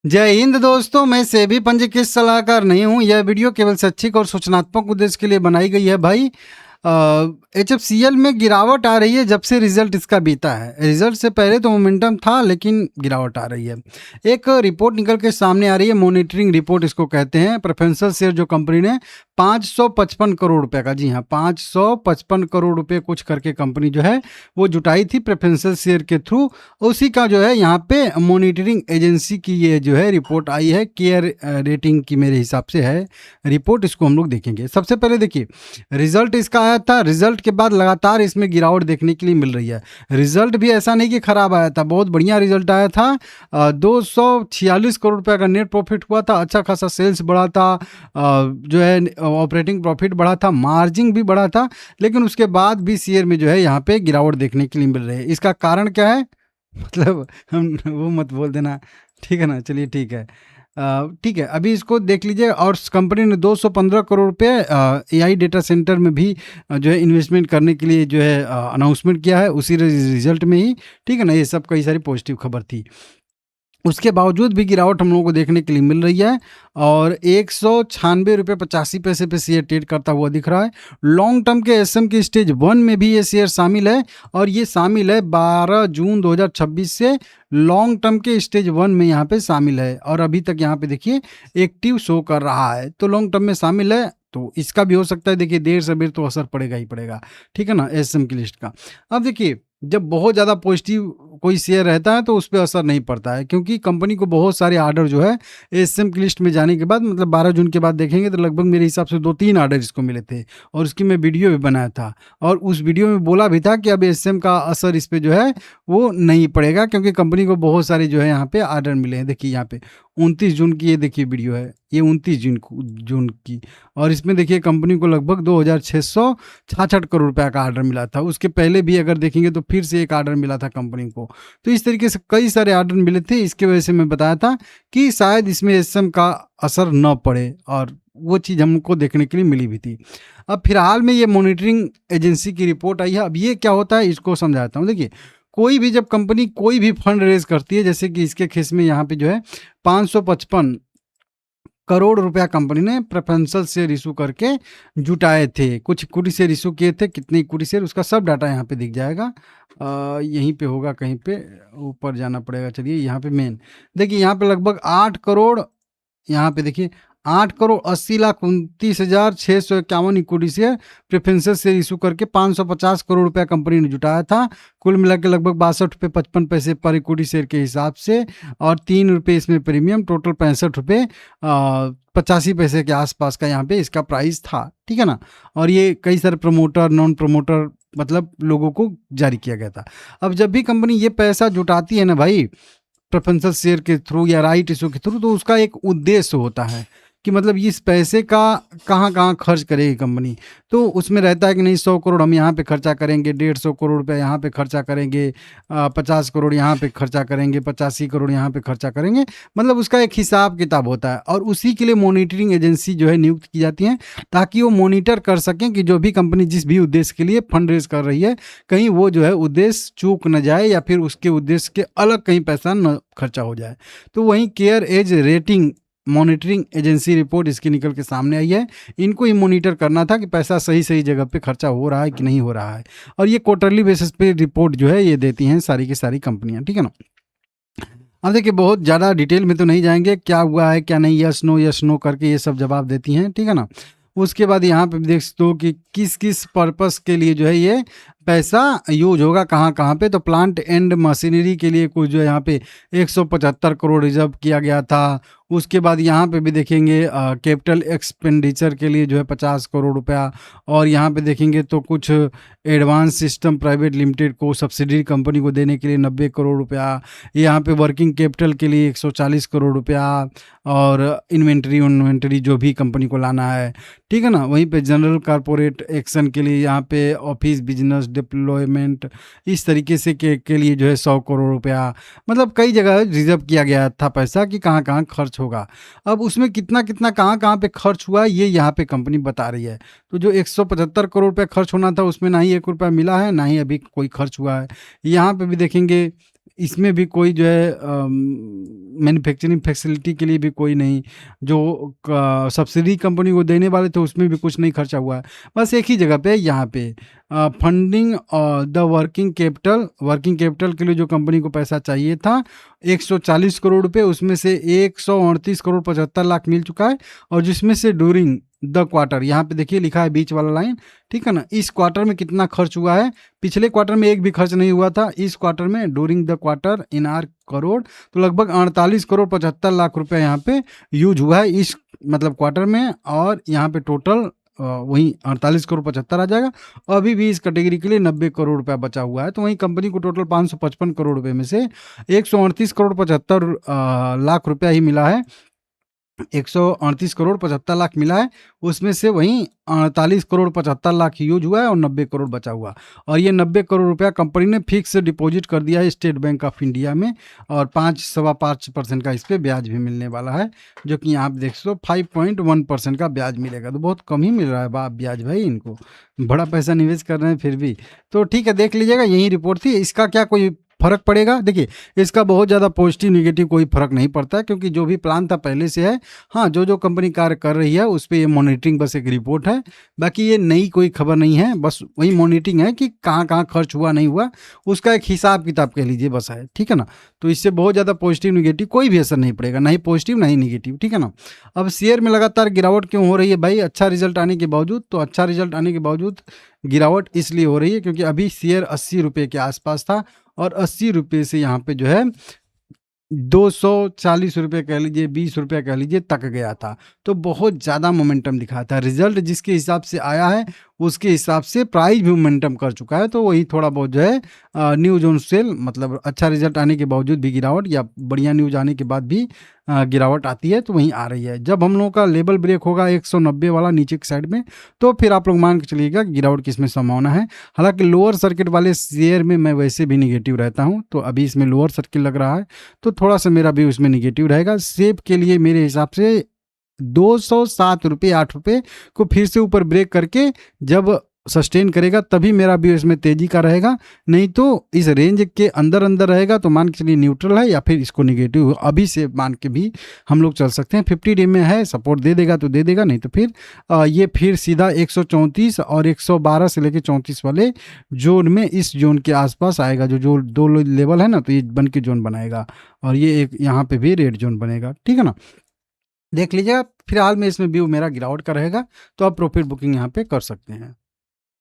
जय हिंद दोस्तों, मैं सेबी पंजीकृत सलाहकार नहीं हूँ। यह वीडियो केवल शैक्षिक और सूचनात्मक उद्देश्य के लिए बनाई गई है भाई। HFCL में गिरावट आ रही है जब से रिजल्ट इसका बीता है। रिजल्ट से पहले तो मोमेंटम था, लेकिन गिरावट आ रही है। एक रिपोर्ट निकल के सामने आ रही है, मॉनिटरिंग रिपोर्ट इसको कहते हैं। प्रेफरेंशियल शेयर जो कंपनी ने 555 करोड़ रुपए का, जी हाँ 555 करोड़ रुपए कुछ करके कंपनी जो है वो जुटाई थी प्रेफरेंशियल शेयर के थ्रू। उसी का जो है यहाँ पे मॉनिटरिंग एजेंसी की ये जो है रिपोर्ट आई है, केयर रेटिंग की मेरे हिसाब से है रिपोर्ट। इसको हम लोग देखेंगे। सबसे पहले देखिए, रिजल्ट इसका आया था। रिजल्ट के बाद लगातार इसमें गिरावट देखने के लिए मिल रही है। रिजल्ट भी ऐसा नहीं कि खराब आया था, बहुत बढ़िया रिजल्ट आया था। 246 करोड़ रुपए का नेट प्रॉफिट हुआ था। अच्छा खासा सेल्स बढ़ा था, जो है ऑपरेटिंग प्रॉफिट बढ़ा था, मार्जिन भी बढ़ा था। लेकिन उसके बाद भी शेयर में जो है यहाँ पे गिरावट देखने के लिए मिल रही है। इसका कारण क्या है, मतलब हम वो मत बोल देना, ठीक है ना। चलिए ठीक है, ठीक है, अभी इसको देख लीजिए। और कंपनी ने 215 करोड़ रुपए AI डेटा सेंटर में भी जो है इन्वेस्टमेंट करने के लिए जो है अनाउंसमेंट किया है उसी रिजल्ट में ही, ठीक है ना। ये सब कई सारी पॉजिटिव खबर थी। उसके बावजूद भी गिरावट हम लोगों को देखने के लिए मिल रही है। और 196 रुपये 85 पैसे पे शेयर ट्रेड करता हुआ दिख रहा है। लॉन्ग टर्म के SM के स्टेज 1 में भी ये शेयर शामिल है, और ये शामिल है 12 जून 2026 से लॉन्ग टर्म के स्टेज 1 में यहाँ पे शामिल है। और अभी तक यहाँ पे देखिए एक्टिव शो कर रहा है, तो लॉन्ग टर्म में शामिल है। तो इसका भी हो सकता है, देखिए देर सबेर तो असर पड़ेगा ही पड़ेगा, ठीक है ना, SM की लिस्ट का। अब देखिए, जब बहुत ज़्यादा पॉजिटिव कोई शेयर रहता है तो उस पर असर नहीं पड़ता है, क्योंकि कंपनी को बहुत सारे आर्डर जो है SM की लिस्ट में जाने के बाद, मतलब 12 जून के बाद देखेंगे तो लगभग मेरे हिसाब से 2-3 आर्डर इसको मिले थे। और उसकी मैं वीडियो भी बनाया था, और उस वीडियो में बोला भी था कि अब SM का असर इस पर जो है वो नहीं पड़ेगा, क्योंकि कंपनी को बहुत सारे जो है यहाँ पे आर्डर मिले हैं। देखिए यहाँ पे 29 जून की ये देखिए वीडियो है, ये 29 जून की। और इसमें देखिए कंपनी को लगभग 2666 करोड़ रुपए का आर्डर मिला था। उसके पहले भी अगर देखेंगे तो फिर से एक आर्डर मिला था कंपनी को। तो इस तरीके से कई सारे आर्डर मिले थे। इसके वजह से मैं बताया था कि शायद इसमें SM का असर न पड़े, और वो चीज़ हमको देखने के लिए मिली भी थी। अब फिलहाल में ये मॉनिटरिंग एजेंसी की रिपोर्ट आई है। अब ये क्या होता है इसको समझाता हूँ। देखिए, कोई भी जब कंपनी कोई भी फंड रेज करती है, जैसे कि इसके केस में यहाँ पे जो है 555 करोड़ रुपया कंपनी ने प्रेफरेंशियल शेयर इशू करके जुटाए थे। कुछ इक्विटी शेयर इशू किए थे, कितने इक्विटी शेयर, उसका सब डाटा यहाँ पे दिख जाएगा। यहीं पे होगा, कहीं पे ऊपर जाना पड़ेगा। चलिए यहाँ पे मेन देखिए, यहाँ पे लगभग 8 करोड़, यहाँ पे देखिए 8,80,29,651 equity share preferential share issue करके 550 करोड़ रुपया कंपनी ने जुटाया था। कुल मिला के लगभग 62 रुपये 55 पैसे पर इक्विटी शेयर के हिसाब से, और 3 रुपये इसमें प्रीमियम, टोटल 65 रुपये 85 पैसे के आसपास का यहाँ पे इसका प्राइस था, ठीक है ना। और ये कई सारे प्रमोटर, नॉन प्रमोटर, मतलब लोगों को जारी किया गया था। अब जब भी कंपनी ये पैसा जुटाती है ना भाई, प्रेफरेंशियल शेयर के थ्रू या राइट इशू के थ्रू, तो उसका एक उद्देश्य होता है कि मतलब इस पैसे का कहाँ कहाँ खर्च करेगी कंपनी। तो उसमें रहता है कि नहीं 100 करोड़ हम यहाँ पे खर्चा करेंगे, 150 करोड़ रुपए यहाँ पे खर्चा करेंगे, 50 करोड़ यहाँ पे खर्चा करेंगे, 85 करोड़ यहाँ पे खर्चा करेंगे। मतलब उसका एक हिसाब किताब होता है, और उसी के लिए मॉनिटरिंग एजेंसी जो है नियुक्त की जाती है, ताकि वो मॉनिटर कर सकें कि जो भी कंपनी जिस भी उद्देश्य के लिए फंड रेज कर रही है, कहीं वो जो है उद्देश्य चूक न जाए, या फिर उसके उद्देश्य के अलग कहीं पैसा न खर्चा हो जाए। तो वहीं CARE as rating monitoring agency report इसकी निकल के सामने आई है। इनको ही मॉनिटर करना था कि पैसा सही सही जगह पे खर्चा हो रहा है कि नहीं हो रहा है। और ये क्वार्टरली बेसिस पे रिपोर्ट जो है ये देती हैं सारी की सारी कंपनियां, ठीक है ना। अब देखिए, बहुत ज़्यादा डिटेल में तो नहीं जाएंगे, क्या हुआ है क्या नहीं, यस नो करके ये सब जवाब देती हैं, ठीक है ना। उसके बाद यहाँ पे देख सकते हो कि किस किस पर्पस के लिए जो है ये पैसा यूज होगा, कहाँ कहाँ पे। तो प्लांट एंड मशीनरी के लिए कुछ जो है यहाँ पे 175 करोड़ रिजर्व किया गया था। उसके बाद यहाँ पे भी देखेंगे कैपिटल एक्सपेंडिचर के लिए जो है 50 करोड़ रुपया। और यहाँ पे देखेंगे तो कुछ एडवांस सिस्टम प्राइवेट लिमिटेड को सब्सिडी कंपनी को देने के लिए 90 करोड़ रुपया। यहाँ पे वर्किंग कैपिटल के लिए 140 करोड़ रुपया, और इन्वेंटरी जो भी कंपनी को लाना है, ठीक है ना। वहीं पे जनरल कॉर्पोरेट एक्शन के लिए यहाँ पे ऑफिस बिजनेस डिप्लॉयमेंट, इस तरीके से के लिए जो है 100 करोड़ रुपया। मतलब कई जगह रिजर्व किया गया था पैसा कि कहाँ कहाँ खर्च होगा। अब उसमें कितना कितना कहाँ कहाँ पे खर्च हुआ ये यहाँ पे कंपनी बता रही है। तो जो 175 करोड़ रुपया खर्च होना था उसमें ना ही 1 रुपया मिला है, ना ही अभी कोई खर्च हुआ है। यहाँ पे भी देखेंगे इसमें भी कोई जो है मैन्युफैक्चरिंग फैसिलिटी के लिए भी कोई नहीं, जो सब्सिडी कंपनी को देने वाले थे उसमें भी कुछ नहीं खर्चा हुआ है। बस एक ही जगह पे यहाँ पे फंडिंग द वर्किंग कैपिटल के लिए जो कंपनी को पैसा चाहिए था 140 करोड़ रुपए, उसमें से 138 करोड़ 75 लाख मिल चुका है। और जिसमें से ड्यूरिंग द क्वार्टर, यहाँ पे देखिए लिखा है बीच वाला लाइन, ठीक है ना, इस क्वार्टर में कितना खर्च हुआ है, पिछले क्वार्टर में एक भी खर्च नहीं हुआ था, इस क्वार्टर में during the quarter in are crore, तो लगभग 48 करोड़ 75 लाख रुपए यहाँ पे यूज हुआ है इस मतलब क्वार्टर में। और यहाँ पे टोटल वहीं 48 करोड़ 75 आ जाएगा। अभी भी इस कैटेगरी के लिए 90 करोड़ रुपया बचा हुआ है, तो वहीं कंपनी को टोटल 555 करोड़ रुपए में से 138 करोड़ 75 लाख रुपया ही मिला है। 138 करोड़ 75 लाख मिला है, उसमें से वहीं 48 करोड़ 75 लाख यूज हुआ है और 90 करोड़ बचा हुआ। और ये 90 करोड़ रुपया कंपनी ने फिक्स डिपॉजिट कर दिया है स्टेट बैंक ऑफ इंडिया में, और 5.25% का इस पर ब्याज भी मिलने वाला है, जो कि आप देख सो 5.1% का ब्याज मिलेगा। तो बहुत कम ही मिल रहा है ब्याज भाई, इनको बड़ा पैसा निवेश कर रहे हैं फिर भी। तो ठीक है, देख लीजिएगा, यही रिपोर्ट थी। इसका क्या कोई फर्क पड़ेगा? देखिए, इसका बहुत ज़्यादा पॉजिटिव निगेटिव कोई फर्क नहीं पड़ता, क्योंकि जो भी प्लान था पहले से है। हाँ, जो कंपनी कार्य कर रही है उस पर ये मॉनिटरिंग बस एक रिपोर्ट है, बाकी ये नई कोई खबर नहीं है, बस वही मॉनिटरिंग है कि कहाँ कहाँ खर्च हुआ नहीं हुआ, उसका एक हिसाब किताब कह लीजिए बस है, ठीक है ना। तो इससे बहुत ज़्यादा पॉजिटिव निगेटिव कोई भी असर नहीं पड़ेगा, ना ही पॉजिटिव ना ही निगेटिव, ठीक है ना। अब शेयर में लगातार गिरावट क्यों हो रही है भाई? अच्छा रिजल्ट आने के बावजूद। तो अच्छा रिजल्ट आने के बावजूद गिरावट इसलिए हो रही है क्योंकि अभी शेयर 80 रुपये के आसपास था, और 80 रुपये से यहाँ पे जो है 240 रुपये कह लीजिए, 20 रुपये कह लीजिए तक गया था। तो बहुत ज़्यादा मोमेंटम दिखा था। रिजल्ट जिसके हिसाब से आया है उसके हिसाब से प्राइस भी मोमेंटम कर चुका है। तो वही थोड़ा बहुत जो है न्यूज ऑन सेल, मतलब अच्छा रिजल्ट आने के बावजूद भी गिरावट, या बढ़िया न्यूज आने के बाद भी गिरावट आती है, तो वहीं आ रही है। जब हम लोगों का लेवल ब्रेक होगा 190 वाला नीचे की साइड में, तो फिर आप लोग मान के चलिएगा गिरावट किस में संभावना है। हालांकि लोअर सर्किट वाले शेयर में मैं वैसे भी निगेटिव रहता हूं, तो अभी इसमें लोअर सर्किट लग रहा है, तो थोड़ा सा मेरा भी उसमें निगेटिव रहेगा। सेब के लिए मेरे हिसाब से 207 रुपये 8 रुपये को फिर से ऊपर ब्रेक करके जब सस्टेन करेगा तभी मेरा भी इसमें तेजी का रहेगा, नहीं तो इस रेंज के अंदर अंदर रहेगा तो मान के चलिए न्यूट्रल है, या फिर इसको निगेटिव अभी से मान के भी हम लोग चल सकते हैं। 50 डे में है, सपोर्ट दे देगा तो दे देगा, नहीं तो फिर ये फिर सीधा 134 और 112 से लेकर 34 वाले जोन में, इस जोन के आसपास आएगा। जो दो लेवल है ना, तो ये बन के जोन बनाएगा, और ये एक यहाँ पे भी रेड जोन बनेगा, ठीक है ना। देख लीजिएगा, फिलहाल में इसमें व्यू मेरा गिरावट का रहेगा, तो आप प्रॉफिट बुकिंग यहाँ पे कर सकते हैं।